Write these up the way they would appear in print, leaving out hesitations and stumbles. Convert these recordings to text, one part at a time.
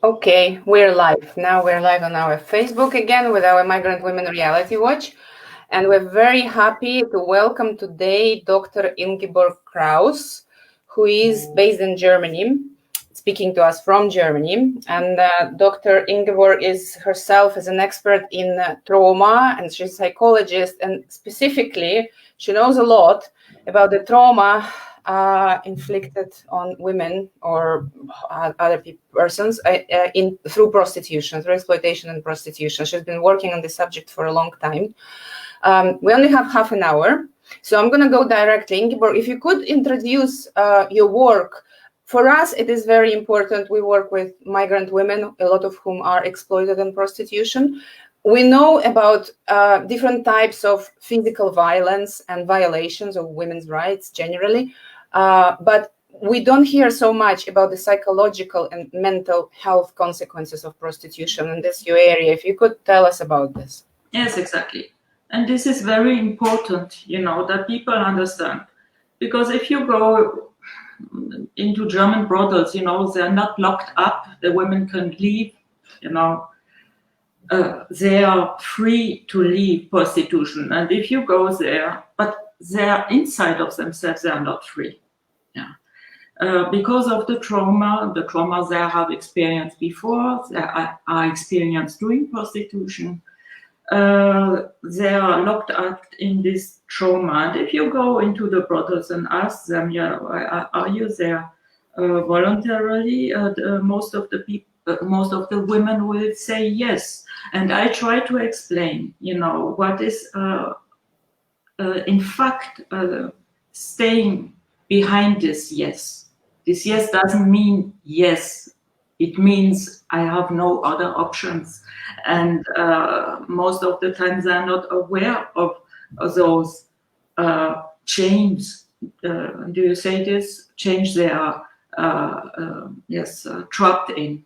Okay, we're live. Now we're live on our Facebook again with our Migrant Women Reality Watch. And we're very happy to welcome today Dr. Ingeborg Kraus, who is based in Germany, speaking to us from Germany. And Dr. Ingeborg is herself as an expert in trauma, and she's a psychologist. And specifically, she knows a lot about the trauma inflicted on women or other persons through prostitution, through exploitation and prostitution. She's been working on this subject for a long time. We only have half an hour, so I'm going to go directly. Ingeborg, if you could introduce your work. For us, it is very important. We work with migrant women, a lot of whom are exploited in prostitution. We know about different types of physical violence and violations of women's rights generally, but we don't hear so much about the psychological and mental health consequences of prostitution in this new area. If you could tell us about this. Yes, exactly. And this is very important, that people understand. Because if you go into German brothels, they're not locked up. The women can leave, they are free to leave prostitution. And if you go there, but they're inside of themselves, they are not free. Because of the trauma they have experienced before, they are experienced during prostitution. They are locked up in this trauma. And if you go into the brothels and ask them, are you there voluntarily? Most of the women will say yes. And I try to explain, what is in fact staying behind this yes. This yes doesn't mean yes. It means I have no other options. And most of the times they're not aware of those chains. Do you say this? Chains they are trapped in.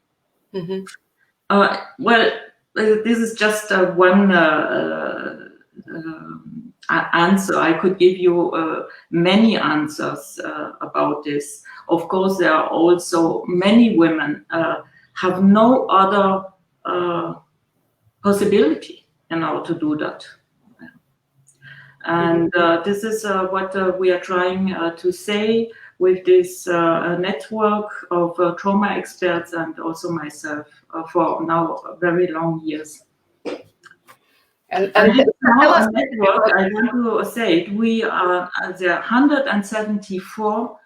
Mm-hmm. Well, this is just one answer. I could give you many answers about this. Of course, there are also many women have no other possibility, to do that. And this is what we are trying to say with this network of trauma experts and also myself for now very long years. And it's now a network, I want to say it, we are there are 174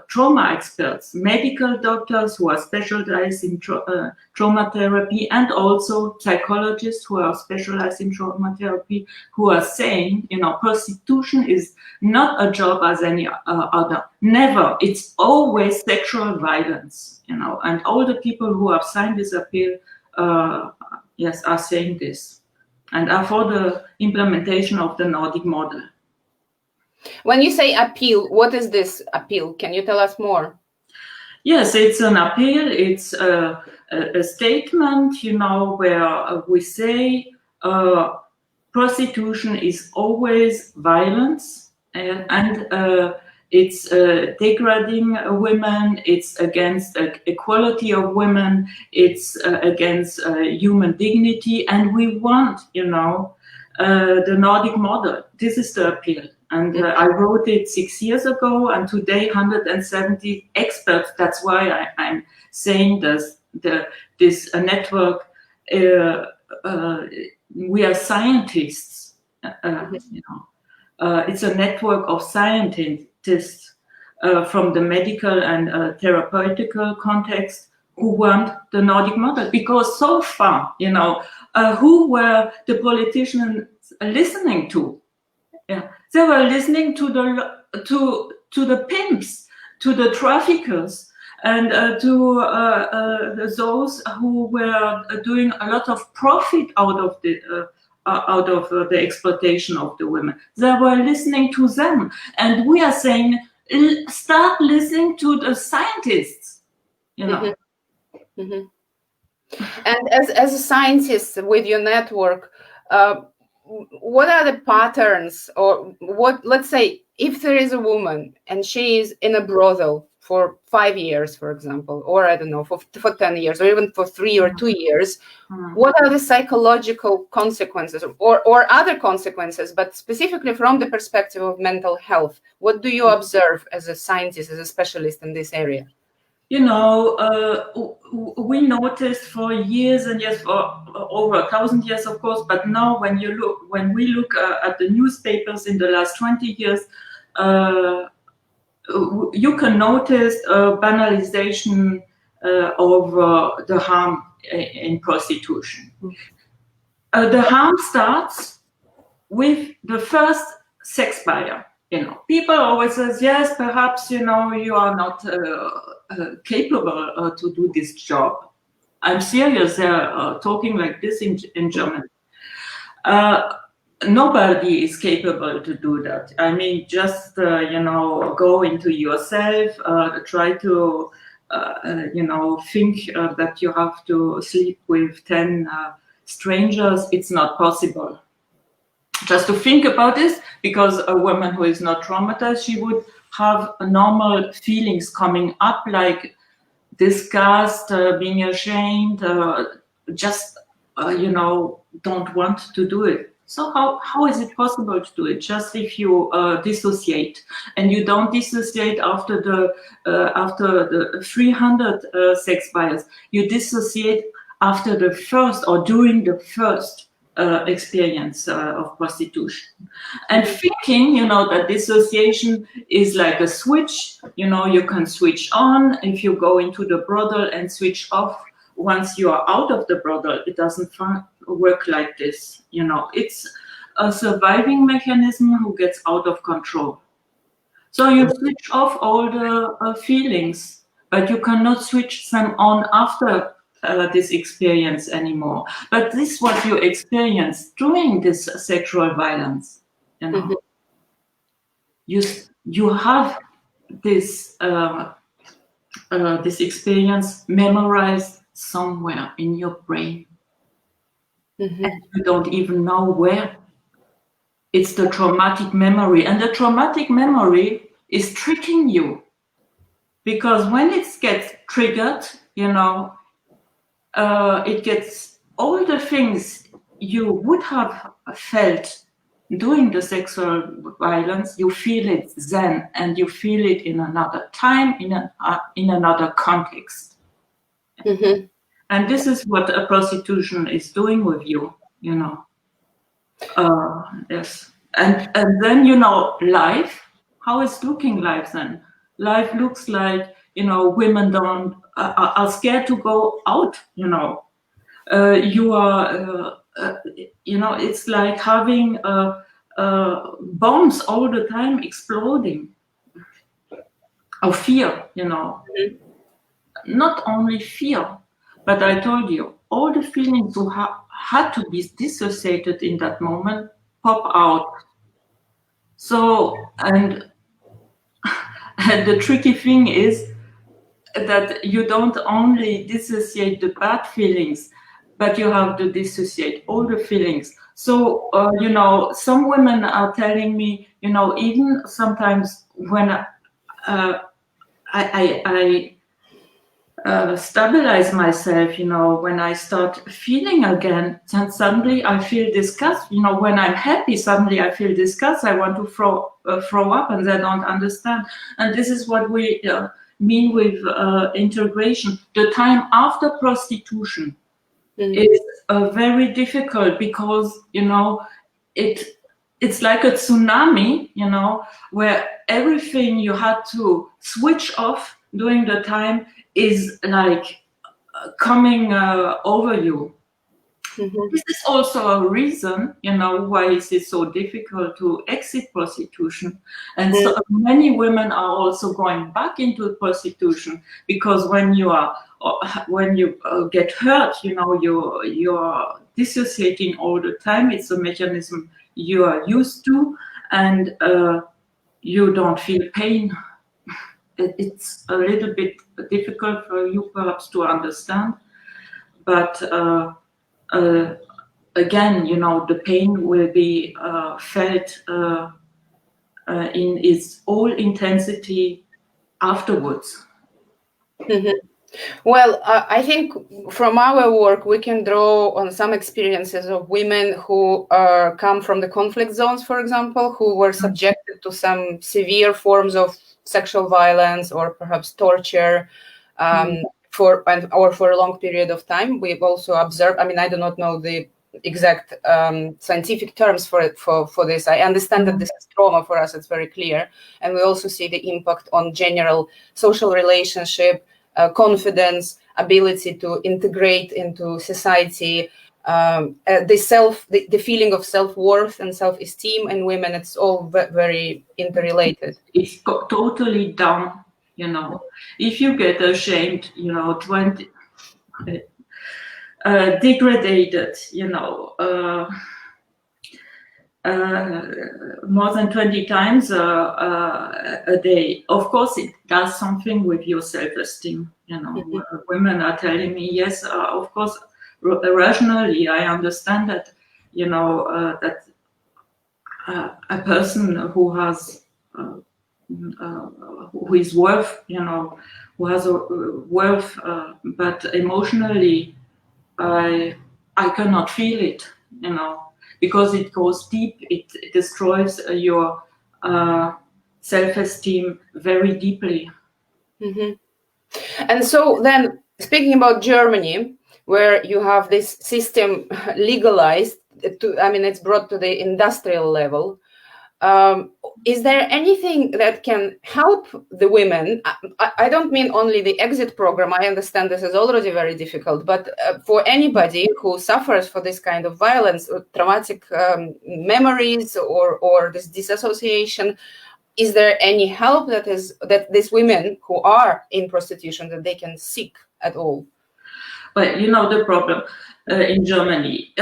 trauma experts, medical doctors who are specialized in trauma therapy, and also psychologists who are specialized in trauma therapy, who are saying, prostitution is not a job as any other. Never. It's always sexual violence, and all the people who have signed this appeal, are saying this, and are for the implementation of the Nordic model. When you say appeal, what is this appeal? Can you tell us more? Yes, it's an appeal. It's a statement, where we say prostitution is always violence, and it's degrading women. It's against equality of women. It's against human dignity, and we want, the Nordic model. This is the appeal. And I wrote it 6 years ago, and today 170 experts. That's why I'm saying this network. We are scientists. It's a network of scientists from the medical and therapeutical context who want the Nordic model. Because so far, who were the politicians listening to? Yeah, they were listening to the pimps, to the traffickers, and to those who were doing a lot of profit out of the exploitation of the women. They were listening to them, and we are saying, start listening to the scientists. Mm-hmm. Mm-hmm. And as a scientist with your network, what are the patterns, or what, let's say, if there is a woman and she is in a brothel for 5 years, for example, or I don't know, for 10 years, or even for 3 or 2 years, what are the psychological consequences or other consequences, but specifically from the perspective of mental health? What do you observe as a scientist, as a specialist in this area? You know, we noticed for years and years, for over 1,000 years, of course. But now, when we look at the newspapers in the last 20 years, you can notice a banalization of the harm in prostitution. The harm starts with the first sex buyer. You know, people always says, yes, perhaps, you know, you are not capable to do this job. I'm serious. They're talking like this in Germany. Nobody is capable to do that. I mean, just you know, go into yourself, try to you know, think that you have to sleep with 10 strangers. It's not possible. Just to think about this, because a woman who is not traumatized, she would have normal feelings coming up, like disgust, being ashamed, just you know, don't want to do it. So how is it possible to do it? Just if you dissociate, and you don't dissociate after the 300 sex buyers, you dissociate after the first or during the first experience of prostitution. And thinking, you know, that dissociation is like a switch. You know, you can switch on if you go into the brothel, and switch off once you are out of the brothel. It doesn't work like this. You know, it's a surviving mechanism who gets out of control. So you switch off all the feelings, but you cannot switch them on after this experience anymore. But this is what you experience during this sexual violence. You know, you have this this experience memorized somewhere in your brain, and you don't even know where. It's the traumatic memory, and the traumatic memory is tricking you, because when it gets triggered, you know, it gets all the things you would have felt during the sexual violence. You feel it then, and you feel it in another time, in another context. And this is what a prostitution is doing with you, you know. Yes, and then, you know, life. How is looking life then? Life looks like, you know, women don't are scared to go out. You know, you are, you know, it's like having bombs all the time exploding. Of fear, you know. Not only fear, but I told you, all the feelings who had to be dissociated in that moment pop out. So, and the tricky thing is that you don't only dissociate the bad feelings, but you have to dissociate all the feelings. So, you know, some women are telling me, you know, even sometimes when I stabilize myself, you know, when I start feeling again, then suddenly I feel disgust. You know, when I'm happy, suddenly I feel disgust. I want to throw up, and they don't understand. And this is what we mean with integration. The time after prostitution is very difficult, because, you know, it's like a tsunami, you know, where everything you had to switch off during the time is like coming over you. This is also a reason, you know, why is it so difficult to exit prostitution. And so many women are also going back into prostitution, because when you get hurt, you know, you're dissociating all the time. It's a mechanism you are used to, and you don't feel pain. It's a little bit difficult for you perhaps to understand, but again, you know, the pain will be felt in its all intensity afterwards. Well, I think from our work, we can draw on some experiences of women who come from the conflict zones, for example, who were subjected to some severe forms of sexual violence or perhaps torture for a long period of time. We've also observed, I mean, I do not know the exact scientific terms for this. I understand that this is trauma for us, it's very clear. And we also see the impact on general social relationship, confidence, ability to integrate into society, the feeling of self-worth and self-esteem in women. It's all very interrelated. It's totally down, if you get ashamed, 20 degraded, more than 20 times a day. Of course, it does something with your self-esteem. Women are telling me, yes, of course, rationally, I understand that, that a person who has, who is worth, who has a worth, but emotionally, I cannot feel it, because it goes deep, it destroys your self-esteem very deeply. And so then, speaking about Germany, where you have this system legalized, it's brought to the industrial level. Is there anything that can help the women? I don't mean only the exit program. I understand this is already very difficult, but for anybody who suffers for this kind of violence or traumatic memories or this disassociation, is there any help that these women who are in prostitution that they can seek at all? Well, the problem in Germany,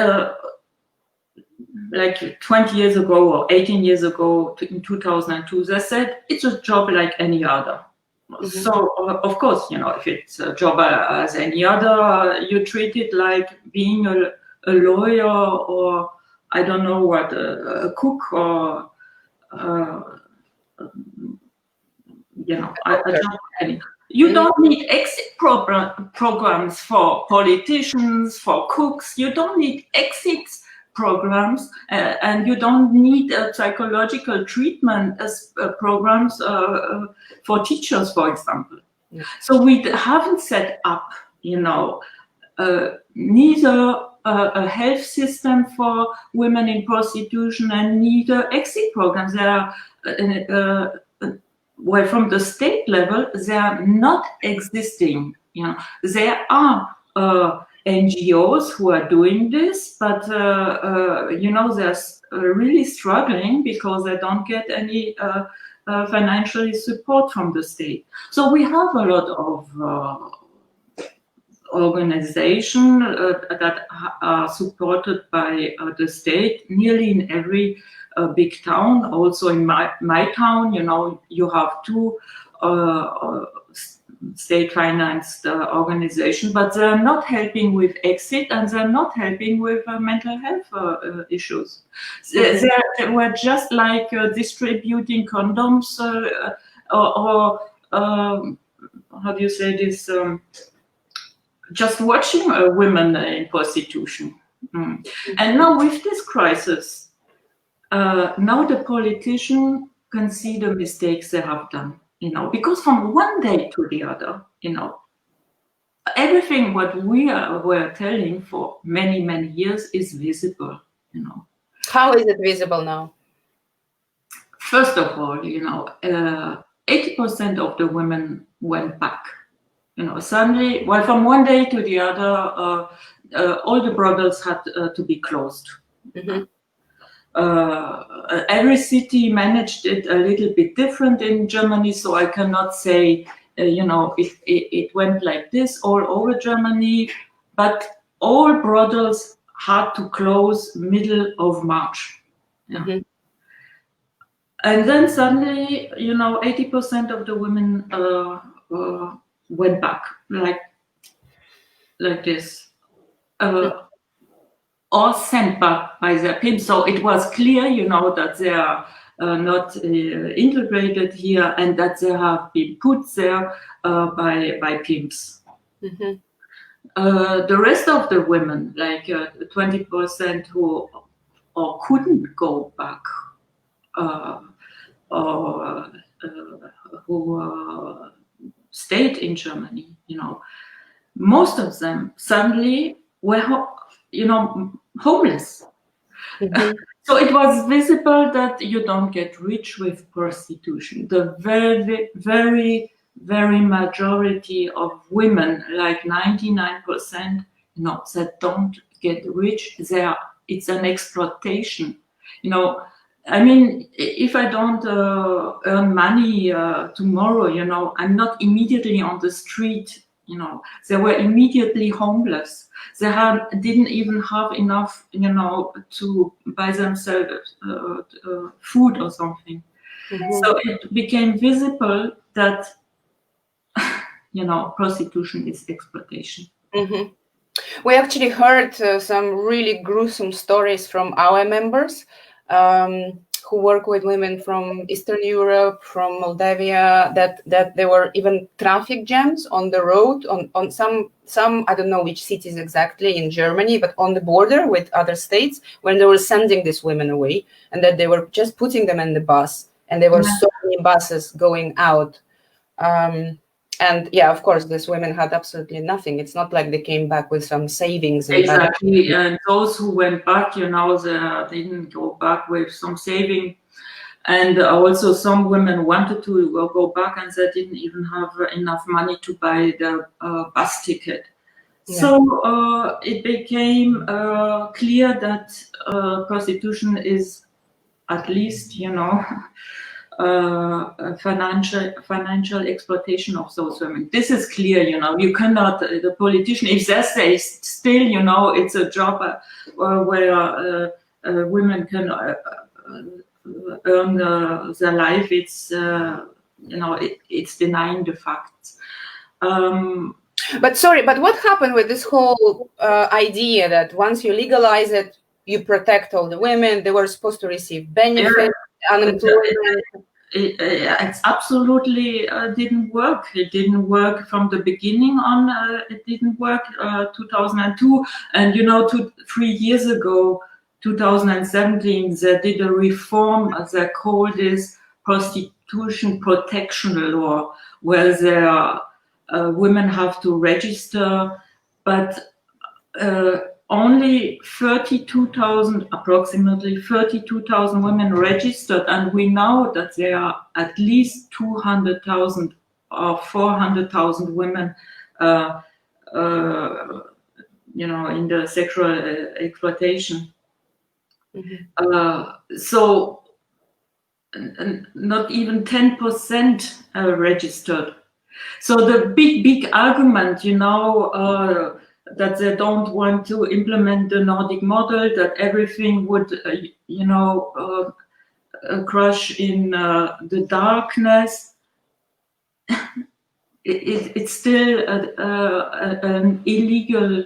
like 20 years ago or 18 years ago, in 2002, they said it's a job like any other. So, of course, if it's a job as any other, you treat it like being a lawyer or, I don't know what, a cook or, you don't need exit programs for politicians, for cooks. You don't need exit programs, and you don't need psychological treatment as programs for teachers, for example. So we haven't set up, neither a health system for women in prostitution and neither exit programs. There are well, from the state level, they are not existing. There are NGOs who are doing this, but they're really struggling because they don't get any financial support from the state. So we have a lot of organizations that are supported by the state, nearly in every big town. Also in my town, you have two state-financed organizations, but they're not helping with exit and they're not helping with mental health issues. They were just like distributing condoms or how do you say this? Just watching women in prostitution. And now with this crisis, now the politician can see the mistakes they have done, because from one day to the other, everything what we were telling for many, many years is visible, How is it visible now? First of all, 80% of the women went back. Suddenly, well, from one day to the other, all the brothels had to be closed. Every city managed it a little bit different in Germany, so I cannot say, if it went like this all over Germany, but all brothels had to close middle of March. And then suddenly, 80% of the women went back, like this. Or sent back by their pimps. So it was clear, that their not integrated here, and that they have been put there by pimps. Mm-hmm. The rest of the women, like 20% who or couldn't go back, or who stayed in Germany, most of them suddenly were, homeless. Mm-hmm. So it was visible that you don't get rich with prostitution. The very, very, very majority of women, like 99%, that don't get rich, it's an exploitation. I mean, if I don't earn money tomorrow, I'm not immediately on the street. They were immediately homeless. They didn't even have enough, to buy themselves food or something. Mm-hmm. So it became visible that, prostitution is exploitation. Mm-hmm. We actually heard some really gruesome stories from our members who work with women from Eastern Europe, from Moldavia, that there were even traffic jams on the road on some I don't know which cities exactly in Germany, but on the border with other states, when they were sending these women away, and that they were just putting them in the bus, and there were so many buses going out. And yeah, of course, these women had absolutely nothing. It's not like they came back with some savings. Exactly, and those who went back, they didn't go back with some saving. And also some women wanted to go back and they didn't even have enough money to buy the bus ticket. Yeah. So it became clear that prostitution is at least, financial exploitation of those women. This is clear, you cannot, the politician, if they say still, it's a job where women can earn their life, it's, it's denying the facts. But what happened with this whole idea that once you legalize it, you protect all the women, they were supposed to receive benefits, unemployment? It absolutely didn't work. It didn't work from the beginning on. It didn't work 2002. And 3 years ago, 2017, they did a reform, they called this prostitution protection law, where women have to register, but only approximately 32,000 women registered, and we know that there are at least 200,000 or 400,000 women, in the sexual exploitation. Mm-hmm. So not even 10% registered. So the big argument, that they don't want to implement the Nordic model, that everything would, crush in the darkness. It's still an illegal,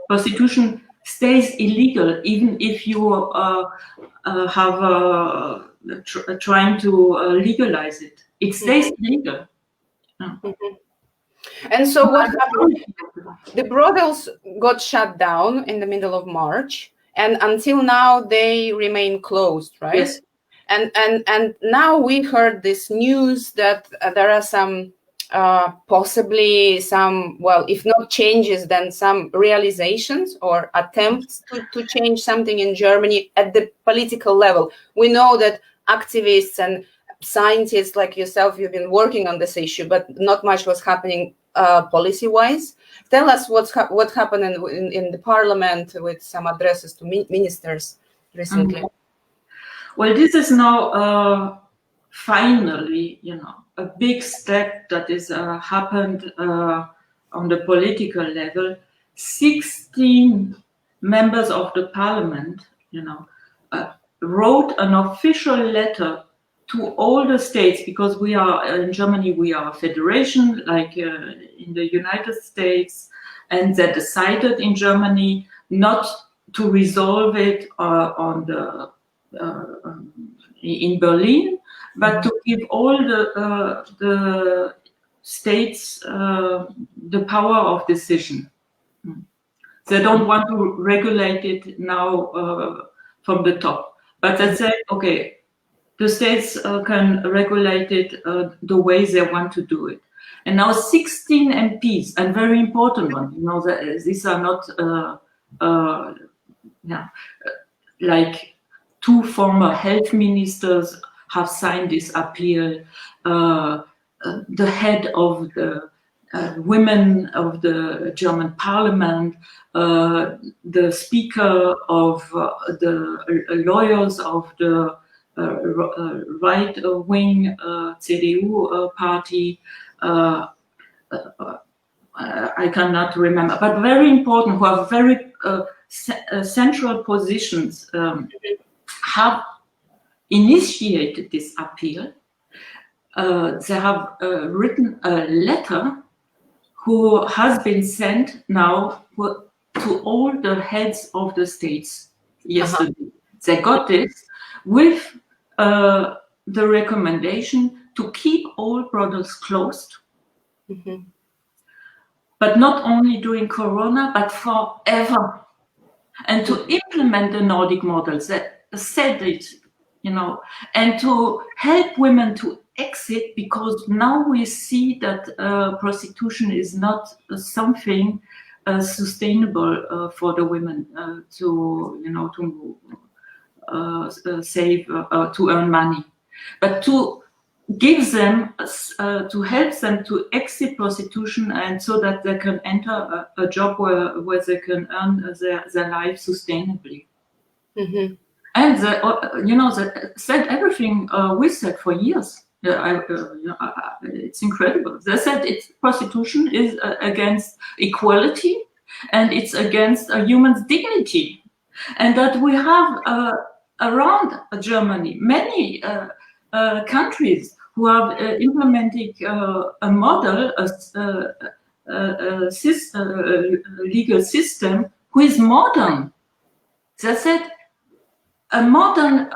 prostitution stays illegal, even if you have trying to legalize it. It stays illegal. Mm-hmm. And so what happened? The brothels got shut down in the middle of March, and until now they remain closed, right? Yes. And now we heard this news that there are some possibly some, well, if not changes, then some realizations or attempts to change something in Germany at the political level. We know that activists and scientists like yourself, you've been working on this issue, but not much was happening policy-wise. Tell us what happened in the parliament with some addresses to ministers recently. Mm-hmm. Well, this is now finally, a big step that is happened on the political level. 16 members of the parliament, wrote an official letter to all the states, because we are in Germany, we are a federation like in the United States, and they decided in Germany not to resolve it in Berlin, but to give all the states the power of decision. They don't want to regulate it now from the top, but they say, okay, the states can regulate it the way they want to do it. And now 16 MPs, and very important one, these are not like 2 former health ministers have signed this appeal. The head of the women of the German parliament, the speaker of the lawyers of the right-wing CDU party, I cannot remember, but very important, who have very central positions, have initiated this appeal. They have written a letter who has been sent now to all the heads of the states yesterday. They got this with the recommendation to keep all brothels closed, but not only during Corona, but forever, and to implement the Nordic models that said it, and to help women to exit, because now we see that prostitution is not something sustainable for the women to save, to earn money, but to give them, to help them to exit prostitution, and so that they can enter a job where they can earn their life sustainably. And they said everything we said for years. It's incredible. They said prostitution is against equality, and it's against a human's dignity, and that we have around Germany many countries who have implemented a model, a legal system who is modern. They said a modern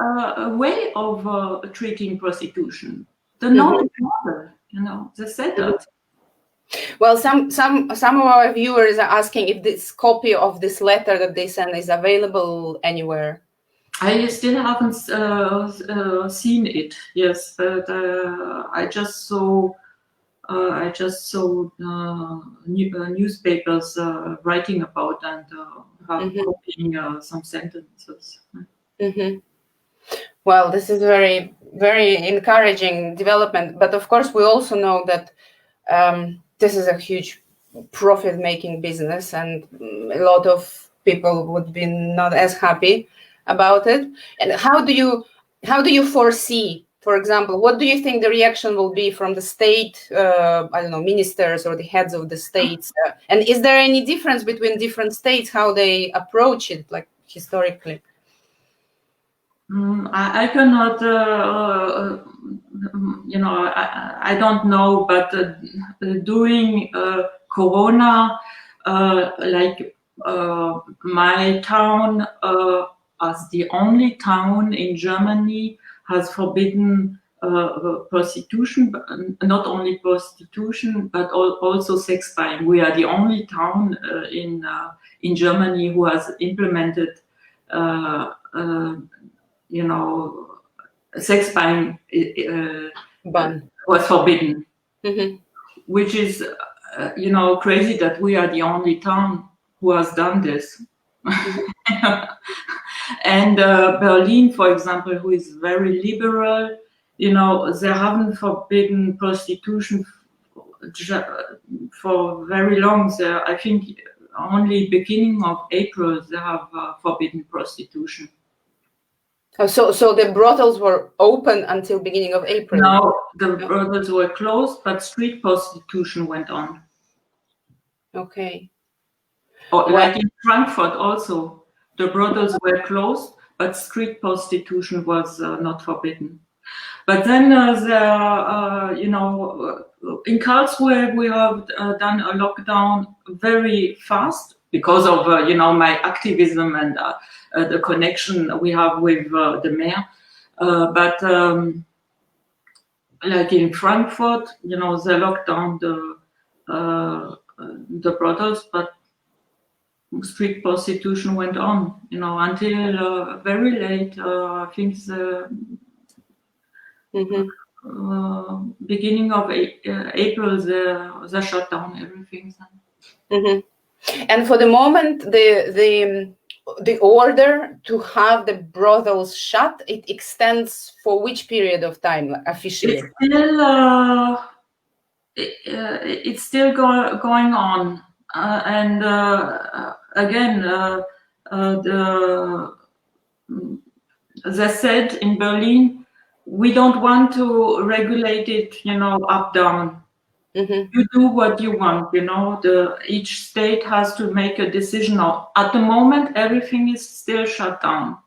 way of treating prostitution. The Nordic model, they said that. Well, some of our viewers are asking if this copy of this letter that they sent is available anywhere. I still haven't seen it. Yes, but I just saw newspapers writing about and copying some sentences. Well, this is very, very encouraging development. But of course, we also know that this is a huge profit-making business, and a lot of people would be not as happy about it. And how do you foresee, for example, what do you think the reaction will be from the state, ministers or the heads of the states? And is there any difference between different states, how they approach it, like historically? I cannot, I don't know, but during Corona, my town, as the only town in Germany, has forbidden prostitution, not only prostitution, but also sex buying. We are the only town in Germany who has implemented sex buying was forbidden, which is, crazy that we are the only town who has done this. And Berlin, for example, who is very liberal, they haven't forbidden prostitution for very long. I think only beginning of April they have forbidden prostitution. So the brothels were open until beginning of April? No, the brothels were closed, but street prostitution went on. Okay. Like in Frankfurt also, the brothels were closed, but street prostitution was not forbidden. But then in Karlsruhe we have done a lockdown very fast, because of my activism and the connection we have with the mayor. But like in Frankfurt, they locked down the brothels, but street prostitution went on, until very late. I think beginning of April, they shut down everything. And for the moment, the order to have the brothels shut, it extends for which period of time officially? It's still going on, and again, as I said in Berlin, we don't want to regulate it, up down. You do what you want, each state has to make a decision. Now, at the moment, everything is still shut down.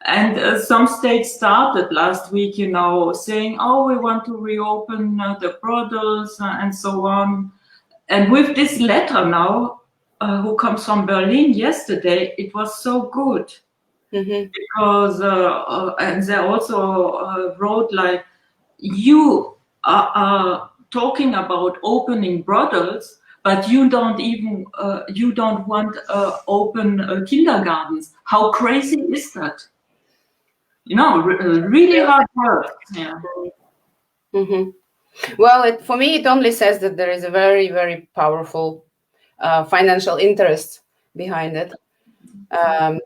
And some states started last week, saying, oh, we want to reopen the brothels and so on. And with this letter now, who comes from Berlin yesterday, it was so good. Because, and they also wrote like, you are talking about opening brothels, but you don't want open kindergartens. How crazy is that? Really hard work. Yeah. Well, for me, it only says that there is a very, very powerful financial interest behind it, and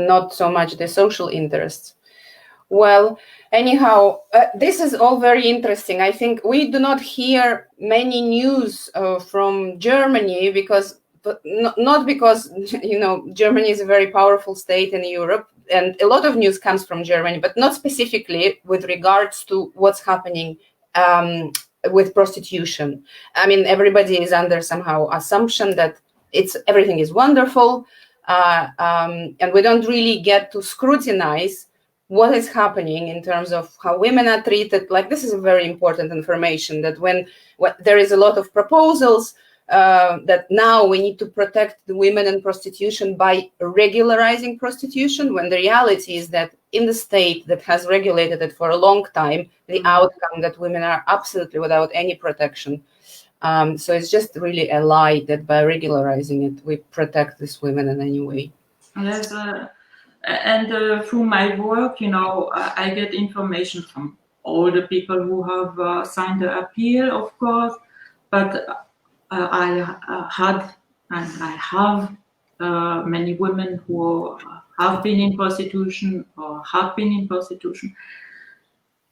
not so much the social interests. Well, anyhow, this is all very interesting. I think we do not hear many news from Germany not because Germany is a very powerful state in Europe, and a lot of news comes from Germany, but not specifically with regards to what's happening with prostitution. I mean, everybody is under somehow assumption that everything is wonderful, and we don't really get to scrutinize what is happening in terms of how women are treated. Like, this is very important information, that when there is a lot of proposals that now we need to protect the women in prostitution by regularizing prostitution, when the reality is that in the state that has regulated it for a long time, the outcome that women are absolutely without any protection. So it's just really a lie that by regularizing it, we protect these women in any way. Yes, and through my work, I get information from all the people who have signed the appeal, of course, but I had and I have many women who have been in prostitution or have been in prostitution.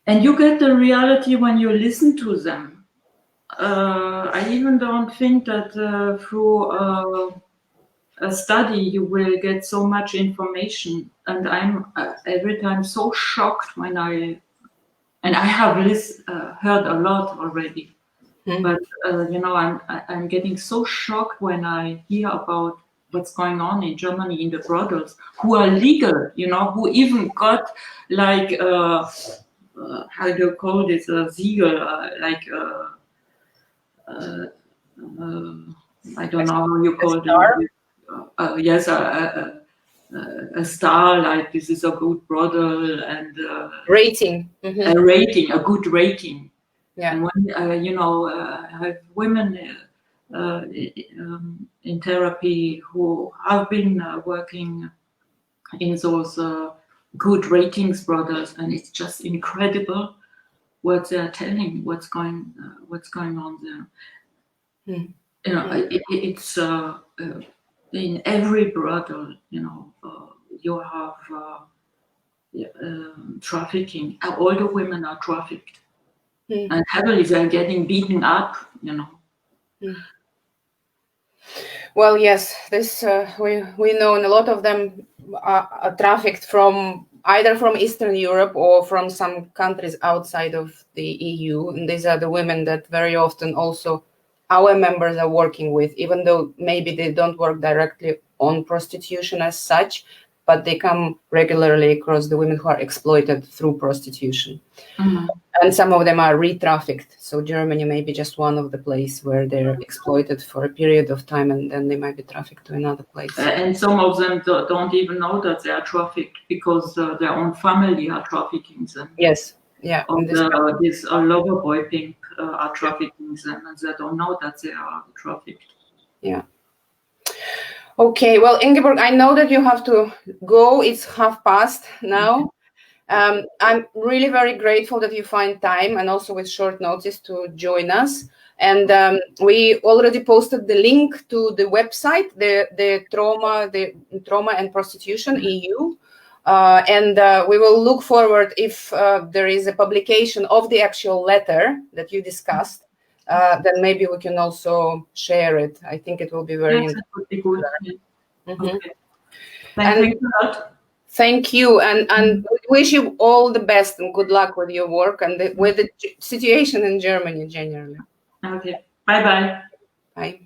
And you get the reality when you listen to them. I even don't think that through a study you will get so much information. And I'm every time so shocked when I have heard a lot already. But I'm getting so shocked when I hear about what's going on in Germany in the brothels, who are legal, who even got like how do you call this, a siegel, I don't know how you call it. Yes, a star, like this is a good brothel, and rating, a good rating. Yeah. And when I have women in therapy who have been working in those good ratings brothels, and it's just incredible what they're telling, what's going on there. It's in every brothel, you have trafficking. All the women are trafficked. And heavily they're getting beaten up, Well, yes, this we know, and a lot of them are trafficked from either from Eastern Europe or from some countries outside of the EU. And these are the women that very often also our members are working with, even though maybe they don't work directly on prostitution as such. but they come regularly across the women who are exploited through prostitution. Mhm. And some of them are re-trafficked. So Germany may be just one of the places where they're exploited for a period of time, and then they might be trafficked to another place. And some of them don't even know that they are trafficked because their own family are trafficking them. Yes, yeah. Or this lover boy pimp are trafficking them, and they don't know that they are trafficked. Yeah. Okay, well, Ingeborg, I know that you have to go. It's past now. I'm really very grateful that you find time and also with short notice to join us. And we already posted the link to the website, the Trauma and Prostitution EU. And we will look forward if there is a publication of the actual letter that you discussed. Then maybe we can also share it. I think it will be very Yes, it would be good. Mm-hmm. Okay. Thank you a lot. Thank you, and wish you all the best and good luck with your work and with the situation in Germany generally. Okay. Bye-bye. Bye.